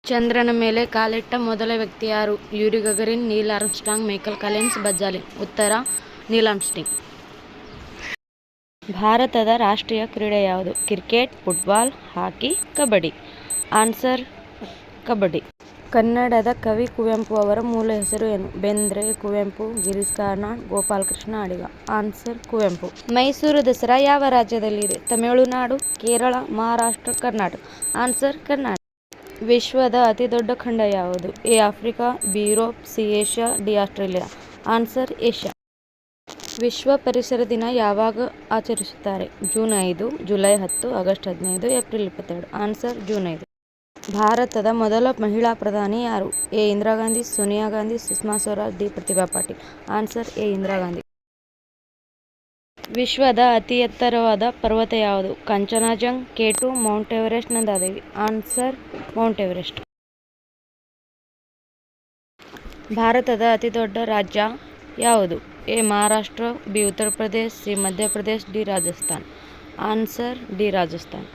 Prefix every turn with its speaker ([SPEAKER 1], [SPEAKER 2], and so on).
[SPEAKER 1] ಚಂದ್ರನ ಮೇಲೆ ಕಾಲಿಟ್ಟ ಮೊದಲ ವ್ಯಕ್ತಿ ಯಾರು? Yuri Gagarin, Neil Armstrong, Michael Collins, Buzz Aldrin. ಉತ್ತರ ನೀಲ್ ಆರ್ಮ್ಸ್ಟ್ರಾಂಗ್. ಭಾರತದ ರಾಷ್ಟ್ರೀಯ ಕ್ರೀಡೆ ಯಾವುದು? Cricket, football, hockey, kabaddi. Answer kabaddi. ಕನ್ನಡದ ಕವಿ ಕುವೆಂಪು ಅವರ ಮೂಲ ಹೆಸರು ಏನು? ಬೇಂದ್ರೆ, ಕುವೆಂಪು, ಗಿರೀಶ್ ಕಾರ್ನಾಡ್, ಗೋಪಾಲಕೃಷ್ಣ ಅಡಿಗ. ಆನ್ಸರ್ ಕುವೆಂಪು. ಮೈಸೂರು ದಸರಾ ಯಾವ ರಾಜ್ಯದಲ್ಲಿದೆ? ತಮಿಳುನಾಡು, ಕೇರಳ, ಮಹಾರಾಷ್ಟ್ರ, ಕರ್ನಾಟಕ. ಆನ್ಸರ್ ಕರ್ನಾಟಕ. ವಿಶ್ವದ ಅತಿ ದೊಡ್ಡ ಖಂಡ ಯಾವುದು? A Africa, B Europe, C Asia, D Australia. Answer Asia. ವಿಶ್ವ ಪರಿಸರ ದಿನ ಯಾವಾಗ ಆಚರಿಸುತ್ತಾರೆ? June 5, July 10, August 15, April 22. Answer June 5. ಭಾರತದ ಮೊದಲ ಮಹಿಳಾ ಪ್ರಧಾನಿ ಯಾರು? A Indira Gandhi, Sonia Gandhi, Sushma Swaraj, D Pratibha Patil. Answer A Indira Gandhi. ವಿಶ್ವದ ಅತಿ ಎತ್ತರವಾದ ಪರ್ವತ ಯಾವುದು? ಕಂಚನಜಂಗ್, K2, Mount Everest, Nanda Devi. Answer Mount Everest. ಭಾರತದ ಅತಿ ದೊಡ್ಡ ರಾಜ್ಯ ಯಾವುದು? A Maharashtra, B Uttar Pradesh, C Madhya Pradesh, D Rajasthan. Answer D Rajasthan.